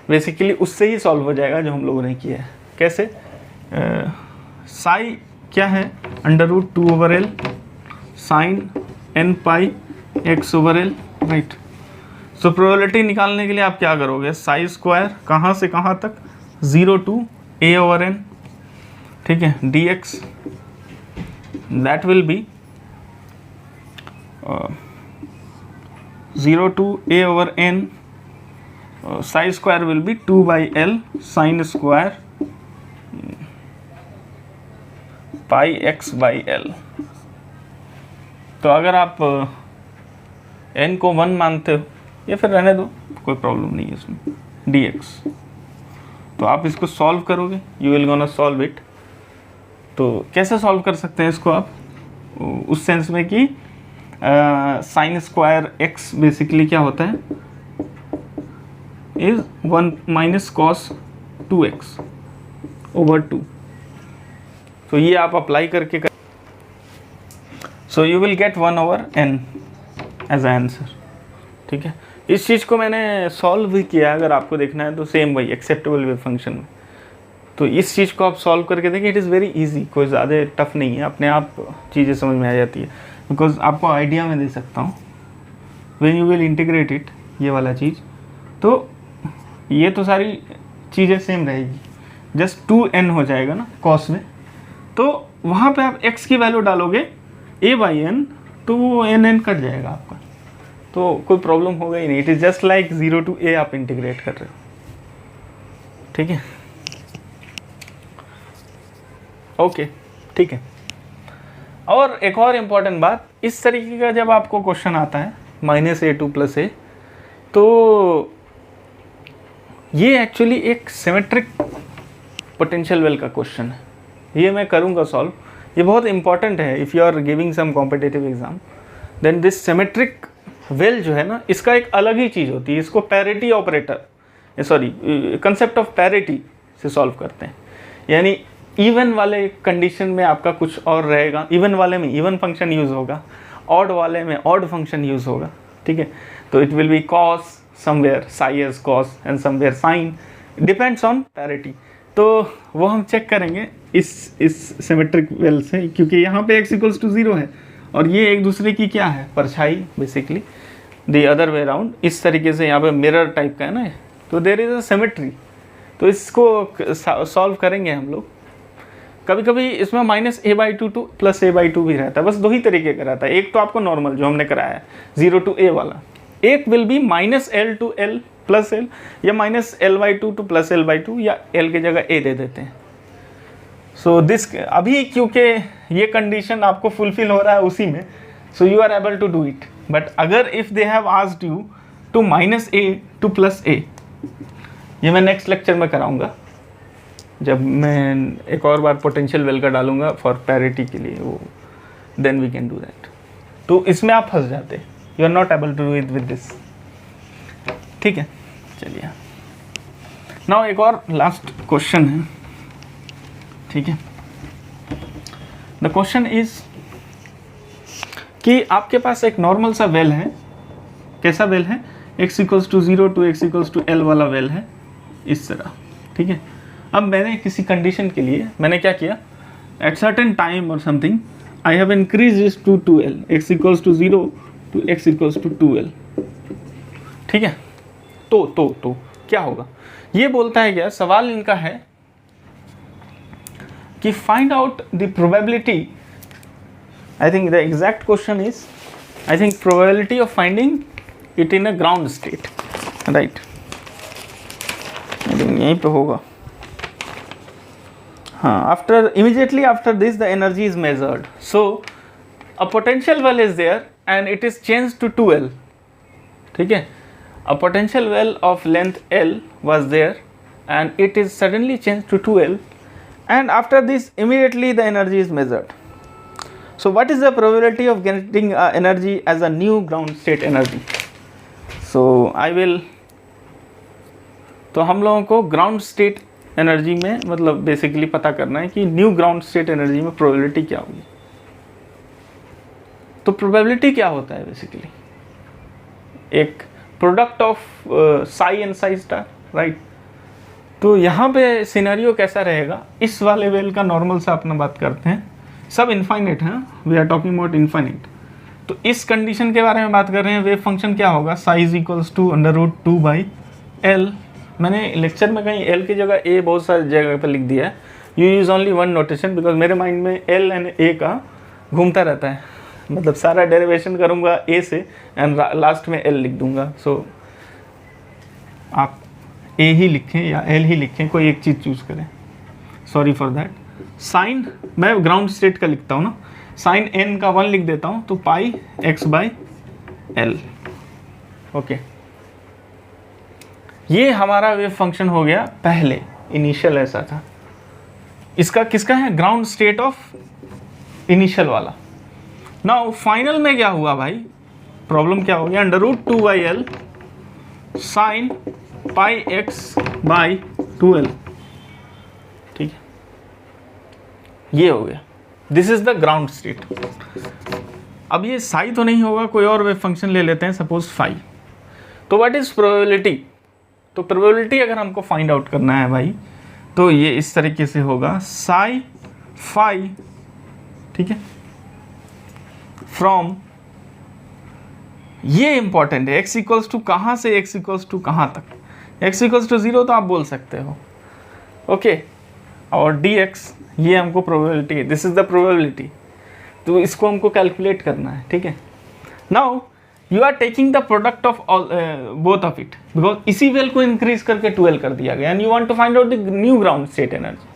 बेसिकली उससे ही सॉल्व हो जाएगा जो हम लोगों ने किया है। कैसे, साई क्या है, √2/L sign n pi x over l, right. So probability निकालने के लिए आप क्या करोगे, साई स्क्वायर कहाँ से कहाँ तक, 0 to a ओवर n, ठीक है, dx that will be 0 to a over n Sai square will be 2/L sine square pi x/L। तो अगर आप n को 1 मानते हो या फिर रहने दो, कोई प्रॉब्लम नहीं है इसमें, dx, तो आप इसको सॉल्व करोगे, you will gonna solve it. तो कैसे सॉल्व कर सकते हैं इसको आप, उस सेंस में कि साइन स्क्वायर x बेसिकली क्या होता है, is 1 minus cos 2x over 2। तो ये आप अप्लाई करके so you will get 1/n as answer. ठीक है, इस चीज़ को मैंने सॉल्व भी किया, अगर आपको देखना है तो सेम वही एक्सेप्टेबल वेव फंक्शन में। तो इस चीज़ को आप सॉल्व करके देखिए, इट इज़ वेरी इजी, कोई ज़्यादा टफ नहीं है, अपने आप चीज़ें समझ में आ जाती है। बिकॉज आपको आइडिया मैं दे सकता हूँ, when you will integrate it, ये वाला चीज़, तो ये तो सारी चीज़ें सेम रहेगी, जस्ट 2n हो जाएगा ना कॉस में, तो वहाँ पे आप x की वैल्यू डालोगे a/n, तो वो n कट जाएगा आपका, तो कोई प्रॉब्लम होगा ही नहीं। It is just like 0 to a आप इंटीग्रेट कर रहे हो। ठीक है, ओके, ठीक है। और एक और इम्पॉर्टेंट बात, इस तरीके का जब आपको क्वेश्चन आता है -a2 + a, तो ये एक्चुअली एक सिमेट्रिक पोटेंशियल वेल का क्वेश्चन है, ये मैं करूँगा सॉल्व, ये बहुत इंपॉर्टेंट है। If you are giving some competitive exam, then this symmetric well जो है ना, इसका एक अलग ही चीज़ होती है, इसको parity operator, sorry concept of parity से सॉल्व करते हैं। यानी इवन वाले कंडीशन में आपका कुछ और रहेगा, इवन वाले में इवन फंक्शन यूज़ होगा, ऑड वाले में ऑड फंक्शन यूज़ होगा। ठीक है, तो it will be cos somewhere psi as cos and somewhere sine, depends on parity. तो वो हम चेक करेंगे इस सिमेट्रिक वेल से, क्योंकि यहाँ पे x = 0 है और ये एक दूसरे की क्या है, परछाई, basically the other way around. इस तरीके से यहाँ पे मिरर टाइप का है ना, तो देयर इज अ सिमेट्री। तो इसको सॉल्व करेंगे हम लोग। कभी कभी इसमें -a/2 to +a/2 भी रहता है, बस 2 ही तरीके का रहता है। एक तो आपको नॉर्मल जो हमने कराया है 0 to a वाला, एक will be -L to L + L, या -L/2 to +L/2, या L की जगह a दे देते हैं। सो दिस अभी क्योंकि ये कंडीशन आपको फुलफिल हो रहा है उसी में, so you are able to do it. But अगर if they have asked you to -a to +a, ये मैं नेक्स्ट लेक्चर में कराऊंगा, जब मैं एक और बार पोटेंशियल वेल का डालूंगा फॉर पैरिटी के लिए, वो then we can do that. तो इसमें आप फंस जाते, you are not able to do it with this. ठीक है, चलिए नाउ एक और लास्ट क्वेश्चन है। ठीक है, द क्वेश्चन इज कि आपके पास एक नॉर्मल सा वेल है। कैसा वेल है, x = 0 to x = L वाला वेल है, इस तरह। ठीक है, अब मैंने किसी कंडीशन के लिए मैंने क्या किया, एट सर्टेन टाइम और something I have increase this to 2L, x = 0 to x = 2L। ठीक है, तो क्या होगा, ये बोलता है क्या, सवाल इनका है कि find out the probability, I think the exact question is, I think probability of finding it in a ground state, right, यहीं पे होगा। हाँ, after immediately after this the energy is measured, so a potential well is there and it is changed to 2L. ठीक है, a potential well of length L was there and it is suddenly changed to 2L, and after this immediately the energy is measured. So what is the probability of getting energy as a new ground state energy? So I will, तो हम लोगों को ground state energy में मतलब basically पता करना है कि न्यू ग्राउंड स्टेट एनर्जी में प्रोबेबिलिटी क्या होगी। तो प्रोबेबिलिटी क्या होता है, बेसिकली एक product of Sai and Sai star, right. तो यहाँ पे सिनेरियो कैसा रहेगा, इस वाले वेल का नॉर्मल सा अपना बात करते हैं, सब इनफाइनाइट है, we are talking about infinite. तो इस कंडीशन के बारे में बात कर रहे हैं, वेव फंक्शन क्या होगा, साई = √2/L। मैंने लेक्चर में कहीं L की जगह A बहुत सारी जगह पर लिख दिया है, you use only one notation, because मेरे माइंड में L एंड A का घूमता रहता है, मतलब सारा डेरिवेशन करूँगा A से एंड लास्ट में L लिख दूँगा। सो आप ए ही लिखें या एल ही लिखें, कोई एक चीज़ चूज़ करें, सॉरी फॉर दैट। साइन मैं ग्राउंड स्टेट का लिखता हूँ ना, साइन एन का 1 लिख देता हूँ, तो पाई एक्स बाई एल। ओके, ये हमारा वेव फंक्शन हो गया पहले, इनिशियल ऐसा था। इसका किसका है? ग्राउंड स्टेट ऑफ इनिशियल वाला। नाउ फाइनल में क्या हुआ भाई, प्रॉब्लम क्या हो गया, √2/L sine pi X by 2L। ठीक है, ये हो गया, this is the ground state. अब ये साई तो नहीं होगा, कोई और वेव फंक्शन ले लेते हैं, सपोज फाई। तो व्हाट इज प्रोबेबिलिटी? तो प्रोबेबिलिटी अगर हमको फाइंड आउट करना है भाई, तो ये इस तरीके से होगा, साई फाई, ठीक है, फ्रॉम, ये इंपॉर्टेंट है, x इक्वल्स टू कहाँ से x इक्वल्स टू कहाँ तक, x इक्वल्स टू 0 तो आप बोल सकते हो, ओके, और dx ये हमको प्रोबेबिलिटी है, दिस इज द प्रोबेबिलिटी, तो इसको हमको कैलकुलेट करना है। ठीक है, now you are taking the product of both of it, because इसी वेल को इंक्रीज करके 2L कर दिया गया, and you want to find out the new ground state energy.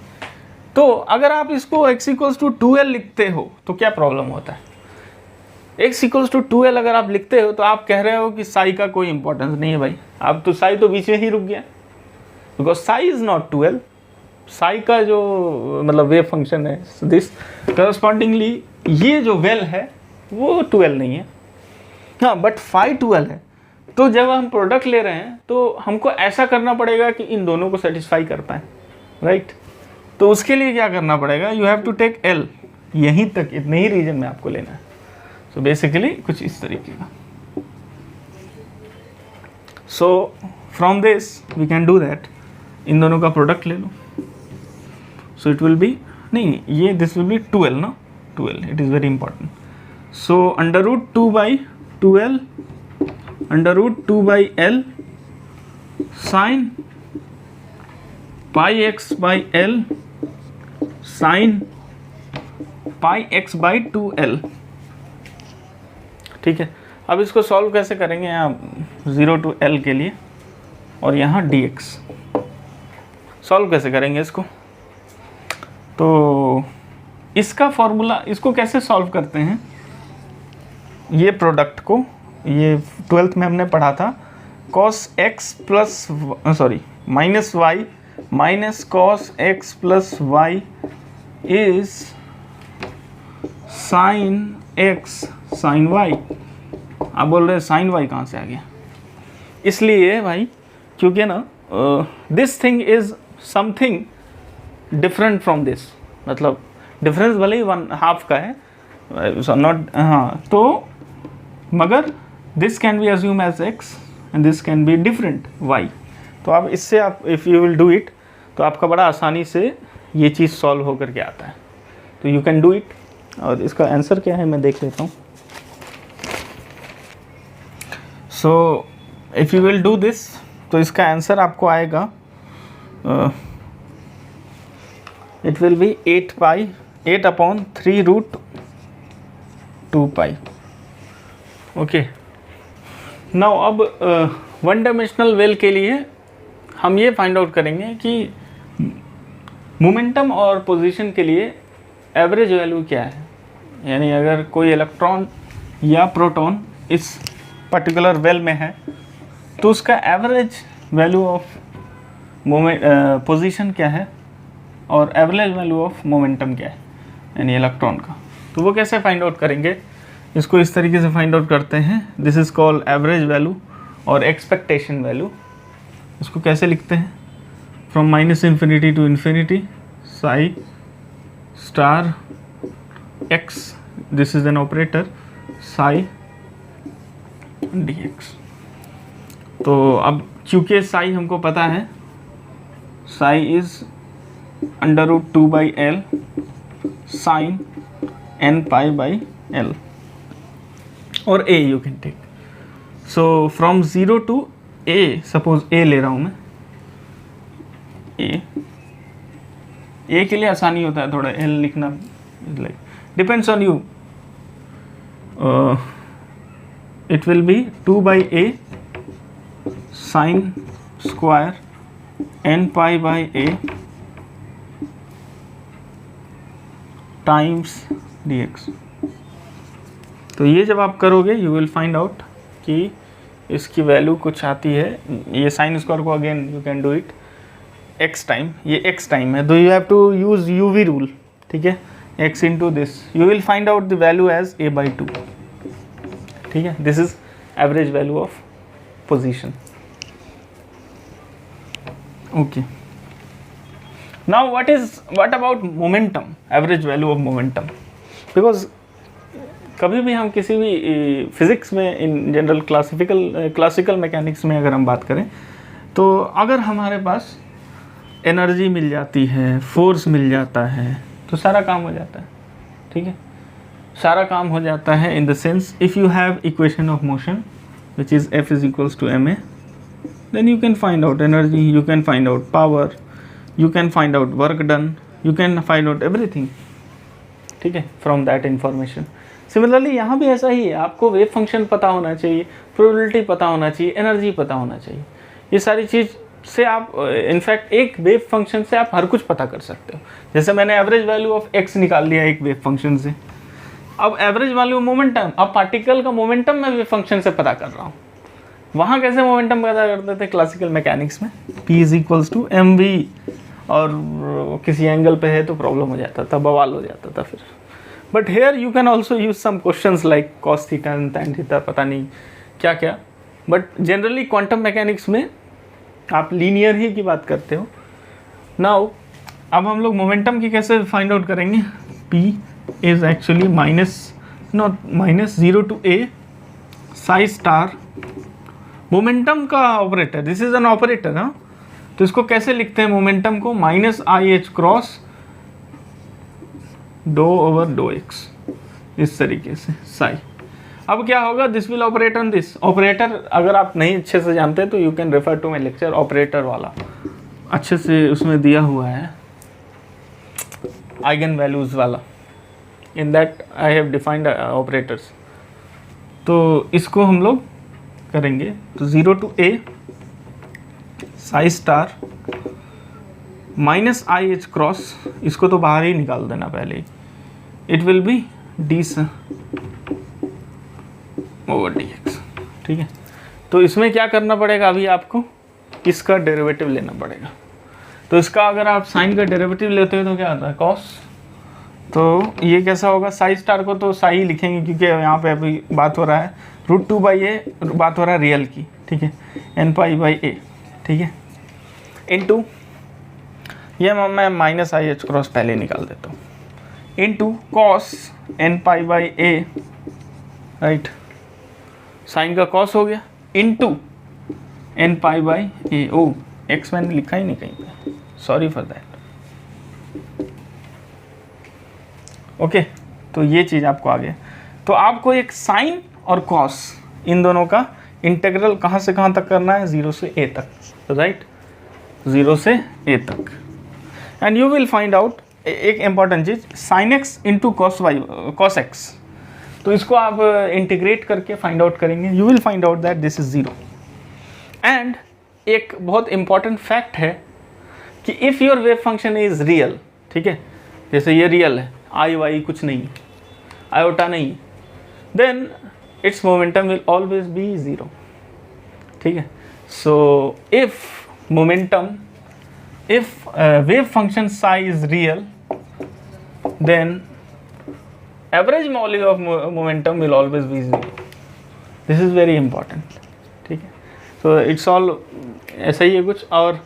तो अगर आप इसको x इक्वल्स टू 2L लिखते हो तो क्या प्रॉब्लम होता है? x इक्वल्स टू 2L अगर आप लिखते हो तो आप कह रहे हो कि साई का कोई इंपॉर्टेंस नहीं है भाई, अब तो साई तो बीच में ही रुक गया, because Sai is not 2L। Sai का जो मतलब वेव फंक्शन है दिस, करस्पॉन्डिंगली ये जो वेल है वो 2L नहीं है, हाँ, बट फाई 2L है। तो जब हम प्रोडक्ट ले रहे हैं तो हमको ऐसा करना पड़ेगा कि इन दोनों को सेटिस्फाई कर पाए, राइट? तो उसके लिए क्या करना पड़ेगा, you have to take L, यहीं तक, इतने ही रीजन में आपको लेना है। सो बेसिकली कुछ इस तरीके का। So from this we can do that, इन दोनों का प्रोडक्ट ले लो, सो इट विल बी, नहीं ये दिस विल बी 2L ना, 2L, it is very important. So √2/2L √2/L sine pi X by L sine pi X by 2L। ठीक है, अब इसको सॉल्व कैसे करेंगे, यहाँ 0 to L के लिए, और यहाँ dx सॉल्व कैसे करेंगे इसको? तो इसका फॉर्मूला, इसको कैसे सॉल्व करते हैं, ये प्रोडक्ट को, ये 12th में हमने पढ़ा था, cos x plus sorry minus y minus cos x plus y is sine x sine y. आप बोल रहे हैं साइन वाई कहाँ से आ गया? इसलिए भाई क्योंकि ना this thing is something different from this, मतलब डिफरेंस भले ही 1/2 का है, नॉट, हाँ, तो मगर this can be assume as x and this can be different y. तो आप इससे, आप if you will do it, तो आपका बड़ा आसानी से ये चीज़ सॉल्व होकर के आता है, तो यू कैन डू इट। और इसका आंसर क्या है मैं देख लेता हूँ। So if you will do this, तो इसका आंसर आपको आएगा, it will be 8/3√2π। Okay, now अब वन डायमेंशनल वेल के लिए हम ये फाइंड आउट करेंगे कि मोमेंटम और पोजीशन के लिए एवरेज वैल्यू क्या है, यानी अगर कोई इलेक्ट्रॉन या प्रोटॉन इस पर्टिकुलर वेल में है तो उसका average value of moment position क्या है और एवरेज वैल्यू ऑफ मोमेंटम क्या है, यानी इलेक्ट्रॉन का। तो वो कैसे फाइंड आउट करेंगे, इसको इस तरीके से फाइंड आउट करते हैं, this is called average value और एक्सपेक्टेशन वैल्यू। इसको कैसे लिखते हैं, from -∞ to ∞, Sai star x, this is an operator, Sai dx। तो अब चूंकि साई हमको पता है, Sai is √2/L sign nπ/L, और a you can take. So from 0 to a, suppose a ले रहा हूँ मैं, a के लिए आसानी होता है थोड़ा l लिखना, like depends on you. It will be 2/a sin square n pi by a times d x. तो ये जब आप करोगे यू विल फाइंड आउट कि इसकी वैल्यू कुछ आती है, ये साइन स्क्वायर को again you can do it x time, ये एक्स टाइम है तो you have to use UV rule, ठीक है, x into this, you will find out the value as a by 2, ठीक है, this is average value of position. Okay, now what about momentum, average value of momentum, because कभी भी हम किसी भी physics में इन जनरल क्लासिकल मैकेनिक्स में अगर हम बात करें तो अगर हमारे पास एनर्जी मिल जाती है, फोर्स मिल जाता है तो सारा काम हो जाता है, ठीक है, सारा काम हो जाता है in the sense if you have equation of motion which is F is equals to ma, then you can find out energy, you can find out power, you can find out work done, you can find out everything, ठीक है, from that information। Similarly यहाँ भी ऐसा ही है, आपको wave function पता होना चाहिए, प्रोबेबिलिटी पता होना चाहिए, एनर्जी पता होना चाहिए, ये सारी चीज़ से आप इनफैक्ट एक वेव फंक्शन से आप हर कुछ पता कर सकते हो। जैसे मैंने एवरेज वैल्यू ऑफ x निकाल लिया एक वेव फंक्शन से, अब एवरेज वैल्यू मोमेंटम, अब पार्टिकल का मोमेंटम मैं वेव फंक्शन से पता कर रहा हूँ। वहाँ कैसे मोमेंटम पता करते थे क्लासिकल मैकेनिक्स में, p is equals to m v, और किसी एंगल पे है तो प्रॉब्लम हो जाता था, बवाल हो जाता था फिर। But here you can also use some questions like cos theta and tan theta, पता नहीं क्या क्या, बट जनरली क्वांटम मैकेनिक्स में आप लीनियर ही की बात करते हो। नाउ अब हम लोग मोमेंटम की कैसे फाइंड आउट करेंगे, p is actually minus 0 to a psi star momentum का operator, this is an operator, हाँ, तो इसको कैसे लिखते हैं मोमेंटम को, माइनस आई एच क्रॉस डो ओवर डो एक्स, इस तरीके से साई। अब क्या होगा, this will operate on this operator, अगर आप नहीं अच्छे से जानते तो you can refer to my lecture, operator वाला अच्छे से उसमें दिया हुआ है, आइगन वैल्यूज वाला, in that I have defined operators. तो इसको हम लोग करेंगे, तो 0 to a psi star minus I H cross, इसको तो बाहर ही निकाल देना पहले ही, it will be D over D X, ठीक है। तो इसमें क्या करना पड़ेगा, अभी आपको इसका डेरिवेटिव लेना पड़ेगा। तो इसका अगर आप साइन का डेरिवेटिव लेते हो तो क्या आता है, कॉस, तो ये कैसा होगा, साई स्टार को तो साई लिखेंगे क्योंकि यहाँ पे अभी बात हो रहा है √2 बाई ए, बात हो रहा है रियल की, ठीक है, एन पाई बाई ए, ठीक है, इनटू ये मैं माइनस आई एच क्रॉस पहले निकाल देता हूँ, into cos n pi by a, right, sine का कॉस हो गया, into n pi by a, oh x मैंने लिखा ही नहीं कहीं पे, सॉरी फॉर दैट। ओके, तो ये चीज़ आपको आ गया। तो आपको एक साइन और कॉस इन दोनों का इंटीग्रल कहाँ से कहाँ तक करना है, 0 से a तक, राइट, 0 से a तक, and you will find out एक इम्पॉर्टेंट चीज़, sine X into cos X, तो इसको आप इंटीग्रेट करके फाइंड आउट करेंगे, you will find out that this is 0। And एक बहुत इंपॉर्टेंट फैक्ट है कि if your wave function is real, ठीक है, जैसे ये रियल है, आई वाई कुछ नहीं, आयोटा नहीं, then it's momentum will always be 0, ठीक है। So if momentum, if wave function psi is real, then average value of momentum will always be 0. This is very important, ठीक है। So it's all ऐसा ही है कुछ, और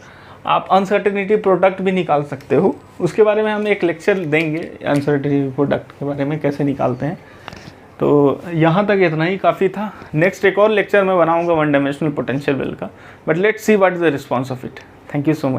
आप अनसर्टेनिटी प्रोडक्ट भी निकाल सकते हो, उसके बारे में हम एक लेक्चर देंगे, अनसर्टेनिटी प्रोडक्ट के बारे में कैसे निकालते हैं। तो यहाँ तक इतना ही काफ़ी था, नेक्स्ट एक और लेक्चर मैं बनाऊँगा वन डायमेंशनल पोटेंशियल वेल का, but let's see what is the response of it. Thank you so much.